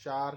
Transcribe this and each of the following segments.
4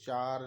4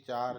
4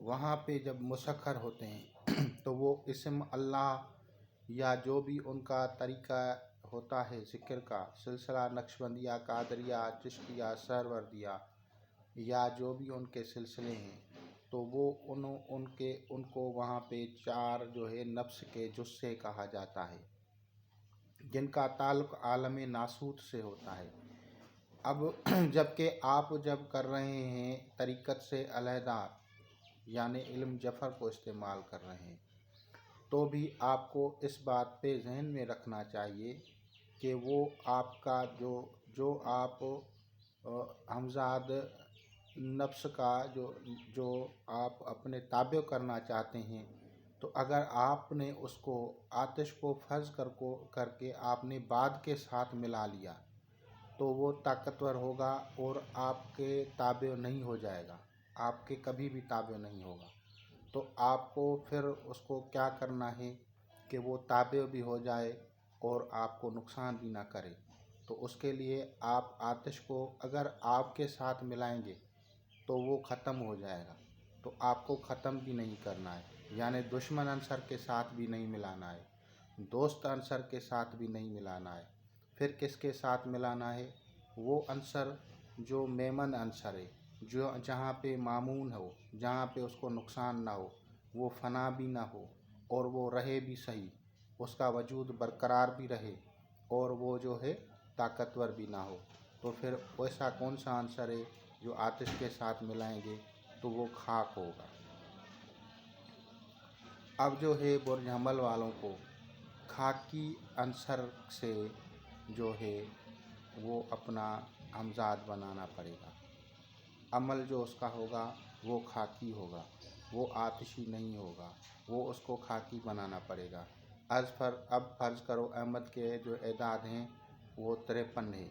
وہاں پہ جب مسخر ہوتے ہیں تو وہ اسم اللہ یا جو بھی ان کا طریقہ ہوتا ہے ذکر کا، سلسلہ نقشبندیہ، قادریہ، چشتیہ، سہروردیہ، یا جو بھی ان کے سلسلے ہیں، تو وہ ان کو وہاں پہ چار جو ہے نفس کے جز سے کہا جاتا ہے، جن کا تعلق عالم ناسوت سے ہوتا ہے۔ اب جبکہ آپ جب کر رہے ہیں طریقت سے علیحدہ، یعنی علم جفر کو استعمال کر رہے ہیں، تو بھی آپ کو اس بات پہ ذہن میں رکھنا چاہیے کہ وہ آپ کا جو آپ ہمزاد نفس کا جو آپ اپنے تابع کرنا چاہتے ہیں، تو اگر آپ نے اس کو آتش کو فرض کر کے آپ نے بعد کے ساتھ ملا لیا تو وہ طاقتور ہوگا اور آپ کے تابع نہیں ہو جائے گا، آپ کے کبھی بھی تابع نہیں ہوگا۔ تو آپ کو پھر اس کو کیا کرنا ہے کہ وہ تابع بھی ہو جائے اور آپ کو نقصان بھی نہ کرے، تو اس کے لیے آپ آتش کو اگر آپ کے ساتھ ملائیں گے تو وہ ختم ہو جائے گا، تو آپ کو ختم بھی نہیں کرنا ہے، یعنی دشمن عنصر کے ساتھ بھی نہیں ملانا ہے، دوست عنصر کے ساتھ بھی نہیں ملانا ہے۔ پھر کس کے ساتھ ملانا ہے؟ وہ عنصر جو میمن عنصر ہے، جو جہاں پہ مامون ہو، جہاں پہ اس کو نقصان نہ ہو، وہ فنا بھی نہ ہو اور وہ رہے بھی صحیح، اس کا وجود برقرار بھی رہے اور وہ جو ہے طاقتور بھی نہ ہو۔ تو پھر ایسا کون سا عنصر ہے جو آتش کے ساتھ ملائیں گے؟ تو وہ خاک ہوگا۔ اب جو ہے برج حمل والوں کو خاکی عنصر سے جو ہے وہ اپنا ہمزاد بنانا پڑے گا، عمل جو اس کا ہوگا وہ خاکی ہوگا، وہ آتشی نہیں ہوگا، وہ اس کو خاکی بنانا پڑے گا۔ اب فرض کرو احمد کے جو اعداد ہیں وہ 53 ہے۔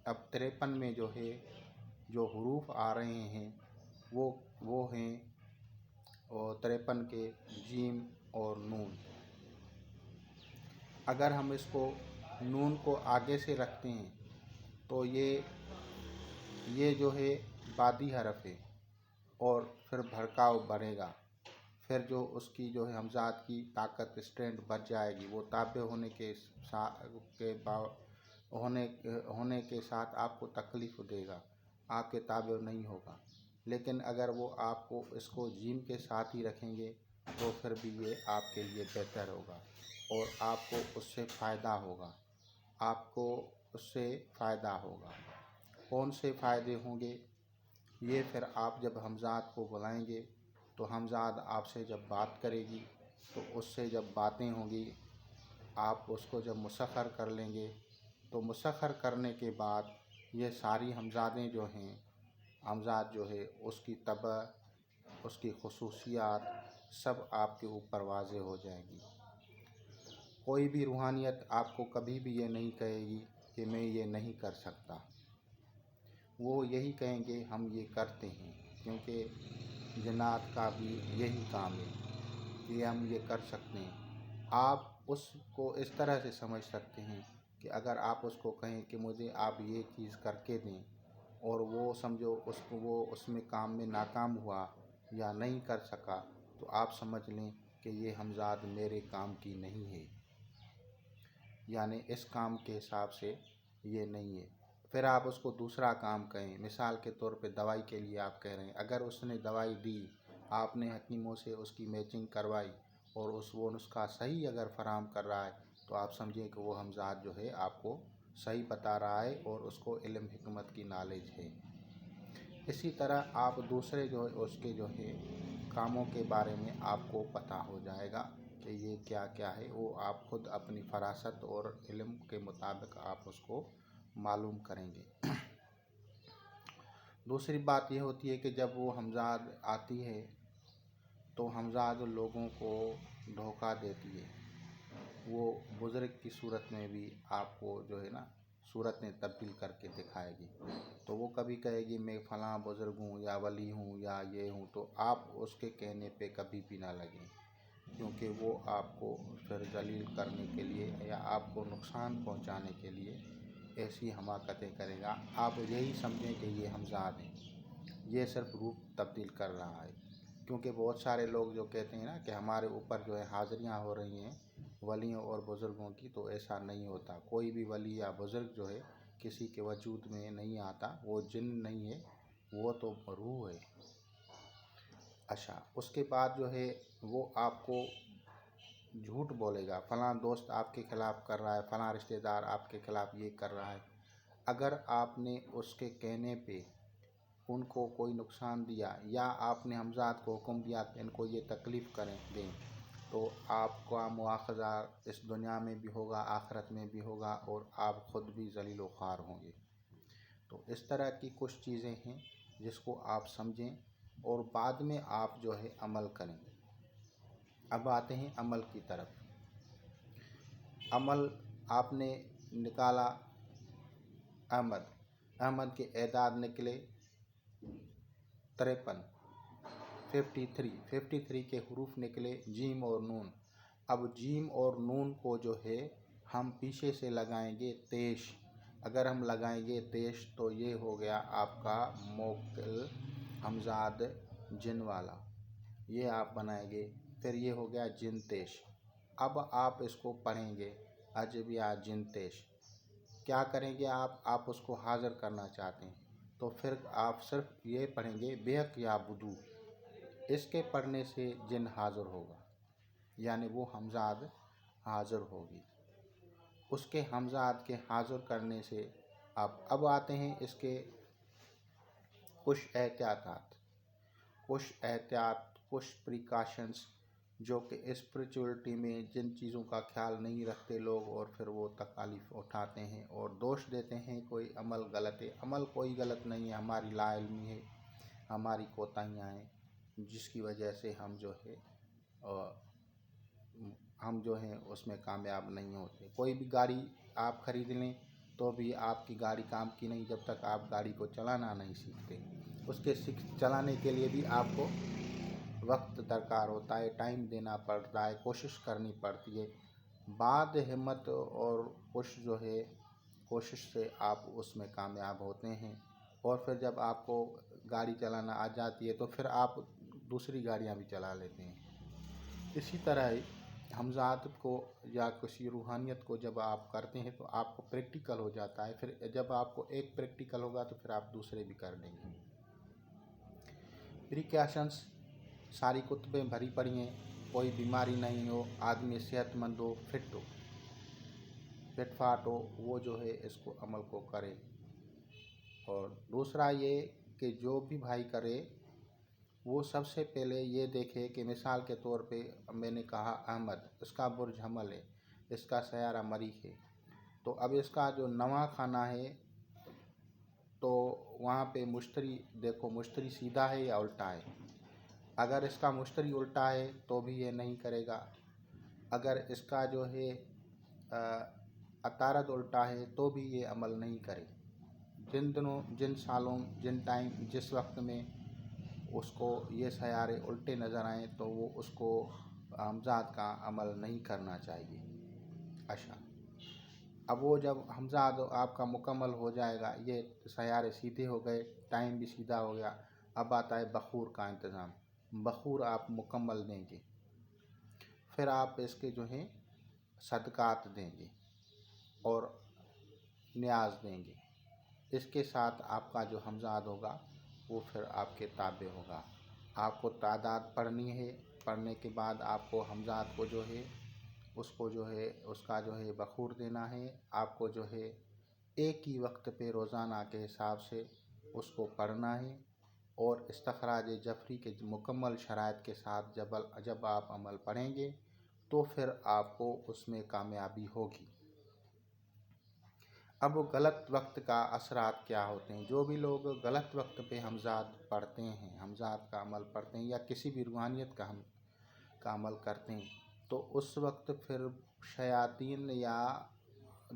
اب 53 میں جو ہے جو حروف آ رہے ہیں وہ ہیں اور 53 کے جیم اور نون۔ اگر ہم اس کو نون کو آگے سے رکھتے ہیں تو یہ جو ہے بادی حرف ہے اور پھر بھڑکاؤ بڑھے گا، پھر جو اس کی جو ہے ہمزاد کی طاقت اسٹرینتھ بڑھ جائے گی، وہ تابع ہونے کے ساتھ آپ کو تکلیف دے گا، آپ کے تابع نہیں ہوگا۔ لیکن اگر وہ آپ کو اس کو جیم کے ساتھ ہی رکھیں گے تو پھر بھی یہ آپ کے لیے بہتر ہوگا اور آپ کو اس سے فائدہ ہوگا، کون سے فائدے ہوں گے؟ یہ پھر آپ جب ہمزاد کو بلائیں گے تو ہمزاد آپ سے جب بات کرے گی تو اس سے جب باتیں ہوں گی، آپ اس کو جب مسخر کر لیں گے تو مسخر کرنے کے بعد یہ ساری ہمزادیں جو ہیں، ہمزاد جو ہے اس کی طبع، اس کی خصوصیات سب آپ کے اوپر واضح ہو جائے گی۔ کوئی بھی روحانیت آپ کو کبھی بھی یہ نہیں کہے گی کہ میں یہ نہیں کر سکتا، وہ یہی کہیں گے ہم یہ کرتے ہیں، کیونکہ جنات کا بھی یہی کام ہے کہ ہم یہ کر سکتے ہیں۔ آپ اس کو اس طرح سے سمجھ سکتے ہیں کہ اگر آپ اس کو کہیں کہ مجھے آپ یہ چیز کر کے دیں اور وہ سمجھو وہ اس میں کام میں ناکام ہوا یا نہیں کر سکا، تو آپ سمجھ لیں کہ یہ ہمزاد میرے کام کی نہیں ہے، یعنی اس کام کے حساب سے یہ نہیں ہے۔ پھر آپ اس کو دوسرا کام کہیں، مثال کے طور پہ دوائی کے لیے آپ کہہ رہے ہیں، اگر اس نے دوائی دی، آپ نے حکیموں سے اس کی میچنگ کروائی اور وہ نسخہ صحیح اگر فراہم کر رہا ہے تو آپ سمجھیں کہ وہ ہمزاد جو ہے آپ کو صحیح بتا رہا ہے اور اس کو علم حکمت کی نالج ہے۔ اسی طرح آپ دوسرے جو اس کے جو ہے کاموں کے بارے میں آپ کو پتہ ہو جائے گا کہ یہ کیا کیا ہے، وہ آپ خود اپنی فراست اور علم کے مطابق آپ اس کو معلوم کریں گے۔ دوسری بات یہ ہوتی ہے کہ جب وہ ہمزاد آتی ہے تو ہمزاد لوگوں کو دھوکہ دیتی ہے، وہ بزرگ کی صورت میں بھی آپ کو جو ہے نا صورتیں تبدیل کر کے دکھائے گی، تو وہ کبھی کہے گی میں فلاں بزرگ ہوں یا ولی ہوں یا یہ ہوں، تو آپ اس کے کہنے پہ کبھی بھی نہ لگیں، کیونکہ وہ آپ کو پھر ذلیل کرنے کے لیے یا آپ کو نقصان پہنچانے کے لیے ایسی حماقتیں کرے گا۔ آپ یہی سمجھیں کہ یہ ہمزاد ہے، یہ صرف روپ تبدیل کر رہا ہے۔ کیونکہ بہت سارے لوگ جو کہتے ہیں نا کہ ہمارے اوپر جو ہے حاضریاں ہو رہی ہیں ولیوں اور بزرگوں کی، تو ایسا نہیں ہوتا۔ کوئی بھی ولی یا بزرگ جو ہے کسی کے وجود میں نہیں آتا، وہ جن نہیں ہے، وہ تو روح ہے۔ اچھا، اس کے بعد جو ہے وہ آپ کو جھوٹ بولے گا، فلاں دوست آپ کے خلاف کر رہا ہے، فلاں رشتہ دار آپ کے خلاف یہ کر رہا ہے۔ اگر آپ نے اس کے کہنے پہ ان کو کوئی نقصان دیا، یا آپ نے حمزات کو حکم دیا کہ ان کو یہ تکلیف دیں، تو آپ کا مواخذہ اس دنیا میں بھی ہوگا، آخرت میں بھی ہوگا، اور آپ خود بھی ذلیل و خوار ہوں گے۔ تو اس طرح کی کچھ چیزیں ہیں جس کو آپ سمجھیں اور بعد میں آپ جو ہے عمل کریں۔ اب آتے ہیں عمل کی طرف۔ عمل آپ نے نکالا، احمد کے اعداد نکلے 53، 53 کے حروف نکلے جیم اور نون۔ اب جیم اور نون کو جو ہے ہم پیچھے سے لگائیں گے تیش۔ اگر ہم لگائیں گے تیش تو یہ ہو گیا آپ کا موکل حمزاد جن والا، یہ آپ بنائیں گے۔ پھر یہ ہو گیا جن تیش۔ اب آپ اس کو پڑھیں گے عجبیہ جن تیش۔ کیا کریں گے آپ اس کو حاضر کرنا چاہتے ہیں تو پھر آپ صرف یہ پڑھیں گے بیک یا بدو۔ اس کے پڑھنے سے جن حاضر ہوگا، یعنی وہ حمزاد حاضر ہوگی۔ اس کے حمزاد کے حاضر کرنے سے اب آتے ہیں اس کے کچھ احتیاط، کچھ پریکاشنز، جو کہ اسپریچولیٹی میں جن چیزوں کا خیال نہیں رکھتے لوگ، اور پھر وہ تکالیف اٹھاتے ہیں اور دوش دیتے ہیں کوئی عمل غلط ہے۔ عمل کوئی غلط نہیں ہے، ہماری لا علمی ہے، ہماری کوتاہیاں ہیں، جس کی وجہ سے ہم جو ہیں اس میں کامیاب نہیں ہوتے۔ کوئی بھی گاڑی آپ خرید لیں تو بھی آپ کی گاڑی کام کی نہیں جب تک آپ گاڑی کو چلانا نہیں سیکھتے۔ اس کے چلانے کے لیے بھی آپ کو وقت درکار ہوتا ہے، ٹائم دینا پڑتا ہے، کوشش کرنی پڑتی ہے۔ بعد ہمت اور کوشش سے آپ اس میں کامیاب ہوتے ہیں، اور پھر جب آپ کو گاڑی چلانا آ جاتی ہے تو پھر آپ دوسری گاڑیاں بھی چلا لیتے ہیں۔ اسی طرح حمزات کو یا کسی روحانیت کو جب آپ کرتے ہیں تو آپ کو پریکٹیکل ہو جاتا ہے۔ پھر جب آپ کو ایک پریکٹیکل ہوگا تو پھر آپ دوسرے بھی کر لیں گے۔ پریکاشنز ساری کتبیں بھری پڑی ہیں، کوئی بیماری نہیں ہو، آدمی صحت مند ہو، فٹ فاٹ ہو، وہ جو ہے اس کو عمل کو کرے۔ اور دوسرا یہ کہ جو بھی بھائی کرے وہ سب سے پہلے یہ دیکھے کہ مثال کے طور پہ میں نے کہا احمد، اس کا برج حمل ہے، اس کا سیارہ مریخ ہے، تو اب اس کا جو نواں خانہ ہے تو وہاں پہ مشتری دیکھو، مشتری سیدھا ہے یا الٹا ہے۔ اگر اس کا مشتری الٹا ہے تو بھی یہ نہیں کرے گا، اگر اس کا جو ہے عطارد الٹا ہے تو بھی یہ عمل نہیں کرے۔ جن دنوں، جن سالوں، جن ٹائم، جس وقت میں اس کو یہ سیارے الٹے نظر آئیں تو وہ اس کو حمزات کا عمل نہیں کرنا چاہیے۔ اچھا، اب وہ جب حمزات آپ کا مکمل ہو جائے گا، یہ سیارے سیدھے ہو گئے، ٹائم بھی سیدھا ہو گیا، اب آتا ہے بخور کا انتظام۔ بخور آپ مکمل دیں گے، پھر آپ اس کے جو ہیں صدقات دیں گے اور نیاز دیں گے۔ اس کے ساتھ آپ کا جو حمزات ہوگا وہ پھر آپ کے تابع ہوگا۔ آپ کو تعداد پڑھنی ہے، پڑھنے کے بعد آپ کو حمزات کو جو ہے اس کا جو ہے بخور دینا ہے۔ آپ کو جو ہے ایک ہی وقت پہ روزانہ کے حساب سے اس کو پڑھنا ہے، اور استخراج جعفری کے مکمل شرائط کے ساتھ جب آپ عمل پڑھیں گے تو پھر آپ کو اس میں کامیابی ہوگی۔ اب غلط وقت کا اثرات کیا ہوتے ہیں؟ جو بھی لوگ غلط وقت پہ حمزات پڑھتے ہیں، حمزات کا عمل پڑھتے ہیں، یا کسی بھی روحانیت کا عمل کرتے ہیں، تو اس وقت پھر شیاطین یا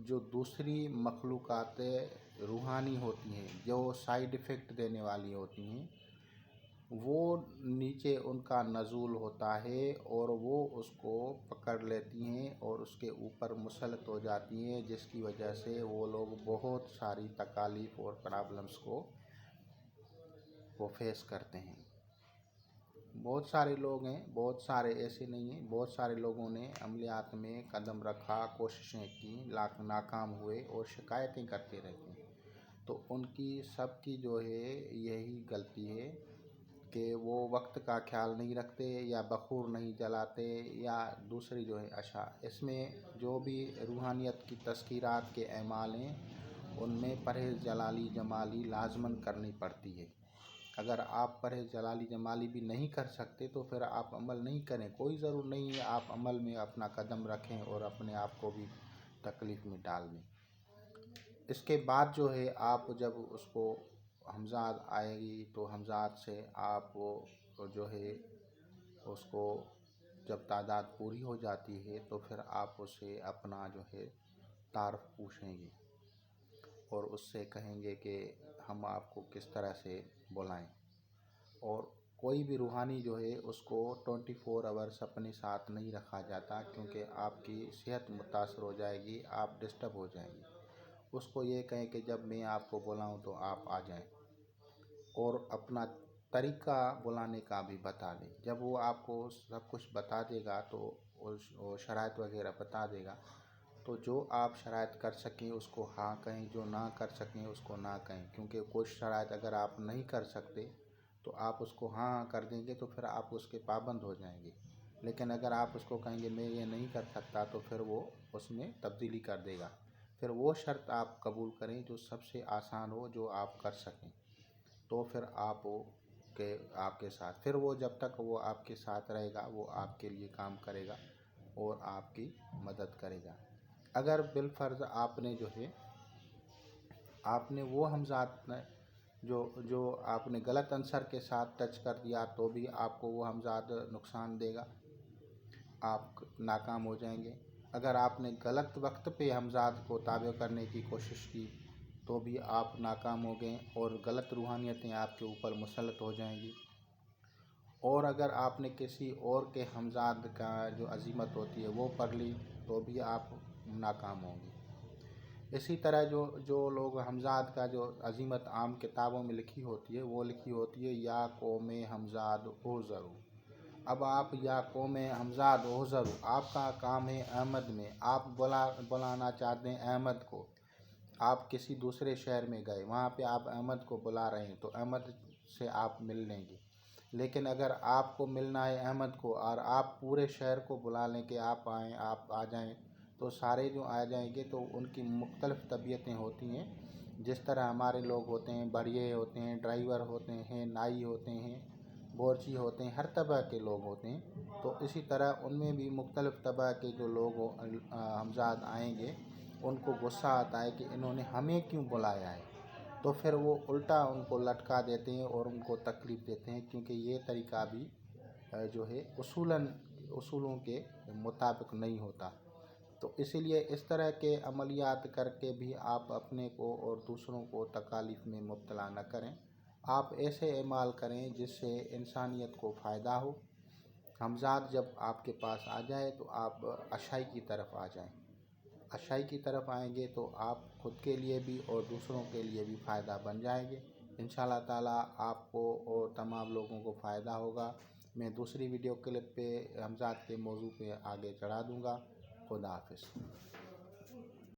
جو دوسری مخلوقات روحانی ہوتی ہیں جو سائیڈ ایفیکٹ دینے والی ہوتی ہیں، وہ نیچے ان کا نزول ہوتا ہے اور وہ اس کو پکڑ لیتی ہیں اور اس کے اوپر مسلط ہو جاتی ہیں، جس کی وجہ سے وہ لوگ بہت ساری تکالیف اور پرابلمس کو وہ فیس کرتے ہیں۔ بہت سارے لوگ ہیں، بہت سارے ایسے نہیں ہیں، بہت سارے لوگوں نے عملیات میں قدم رکھا، کوششیں کی، ناکام ہوئے اور شکایتیں کرتے رہتے ہیں۔ تو ان کی سب کی جو ہے یہی غلطی ہے کہ وہ وقت کا خیال نہیں رکھتے، یا بخور نہیں جلاتے، یا دوسری جو ہے اشیاء۔ اس میں جو بھی روحانیت کی تذکیرات کے اعمال ہیں ان میں پرہیز جلالی جمالی لازماً کرنی پڑتی ہے۔ اگر آپ پرہیز جلالی جمالی بھی نہیں کر سکتے تو پھر آپ عمل نہیں کریں، کوئی ضرور نہیں ہے آپ عمل میں اپنا قدم رکھیں اور اپنے آپ کو بھی تکلیف میں ڈال دیں۔ اس کے بعد جو ہے آپ جب اس کو ہمزاد آئے گی تو ہمزاد سے آپ وہ جو ہے اس کو جب تعداد پوری ہو جاتی ہے تو پھر آپ اسے اپنا جو ہے تعارف پوچھیں گے اور اس سے کہیں گے کہ ہم آپ کو کس طرح سے بلائیں۔ اور کوئی بھی روحانی جو ہے اس کو 24 آورس اپنے ساتھ نہیں رکھا جاتا، کیونکہ آپ کی صحت متاثر ہو جائے گی، آپ ڈسٹرب ہو جائیں گے۔ اس کو یہ کہیں کہ جب میں آپ کو بلاؤں تو آپ آ جائیں، اور اپنا طریقہ بلانے کا بھی بتا دیں۔ جب وہ آپ کو سب کچھ بتا دے گا تو وہ شرائط وغیرہ بتا دے گا، تو جو آپ شرائط کر سکیں اس کو ہاں کہیں، جو نہ کر سکیں اس کو نہ کہیں، کیونکہ کچھ شرائط اگر آپ نہیں کر سکتے تو آپ اس کو ہاں کر دیں گے تو پھر آپ اس کے پابند ہو جائیں گے۔ لیکن اگر آپ اس کو کہیں گے میں یہ نہیں کر سکتا تو پھر وہ اس میں تبدیلی کر دے گا۔ پھر وہ شرط آپ قبول کریں جو سب سے آسان ہو، جو آپ کر سکیں، تو پھر آپ کے ساتھ، پھر وہ جب تک وہ آپ کے ساتھ رہے گا وہ آپ کے لیے کام کرے گا اور آپ کی مدد کرے گا۔ اگر بالفرض آپ نے جو ہے آپ نے وہ ہمزاد جو آپ نے غلط عنصر کے ساتھ ٹچ کر دیا تو بھی آپ کو وہ ہمزاد نقصان دے گا، آپ ناکام ہو جائیں گے۔ اگر آپ نے غلط وقت پہ ہمزاد کو تابع کرنے کی کوشش کی تو بھی آپ ناکام ہو گئے اور غلط روحانیتیں آپ کے اوپر مسلط ہو جائیں گی۔ اور اگر آپ نے کسی اور کے ہمزاد کا جو عزیمت ہوتی ہے وہ پڑھ لی تو بھی آپ ناکام ہوں گے۔ اسی طرح جو لوگ ہمزاد کا جو عزیمت عام کتابوں میں لکھی ہوتی ہے وہ لکھی ہوتی ہے یا قوم ہمزاد اوزرو۔ اب آپ یا قوم ہمزاد اوزرو، آپ کا کام ہے احمد میں، آپ بلانا چاہتے ہیں احمد کو، آپ کسی دوسرے شہر میں گئے، وہاں پہ آپ احمد کو بلا رہے ہیں تو احمد سے آپ مل لیں گے۔ لیکن اگر آپ کو ملنا ہے احمد کو اور آپ پورے شہر کو بلا لیں کہ آپ آئیں، آپ آ جائیں، تو سارے جو آ جائیں گے تو ان کی مختلف طبیعتیں ہوتی ہیں۔ جس طرح ہمارے لوگ ہوتے ہیں، بڑھئے ہوتے ہیں، ڈرائیور ہوتے ہیں، نائی ہوتے ہیں، بورچی ہوتے ہیں، ہر طبع کے لوگ ہوتے ہیں، تو اسی طرح ان میں بھی مختلف طبع کے جو لوگ ہمزاد آئیں گے ان کو غصہ آتا ہے کہ انہوں نے ہمیں کیوں بلایا ہے، تو پھر وہ الٹا ان کو لٹکا دیتے ہیں اور ان کو تکلیف دیتے ہیں، کیونکہ یہ طریقہ بھی جو ہے اصولوں کے مطابق نہیں ہوتا۔ تو اسی لیے اس طرح کے عملیات کر کے بھی آپ اپنے کو اور دوسروں کو تکالیف میں مبتلا نہ کریں۔ آپ ایسے اعمال کریں جس سے انسانیت کو فائدہ ہو۔ ہمزاد جب آپ کے پاس آ جائے تو آپ اچھائی کی طرف آ جائیں۔ اچھائی کی طرف آئیں گے تو آپ خود کے لیے بھی اور دوسروں کے لیے بھی فائدہ بن جائیں گے۔ انشاءاللہ تعالیٰ آپ کو اور تمام لوگوں کو فائدہ ہوگا۔ میں دوسری ویڈیو کلپ پہ ہمزاد کے موضوع پہ آگے چڑھا دوں گا۔ خدا حافظ۔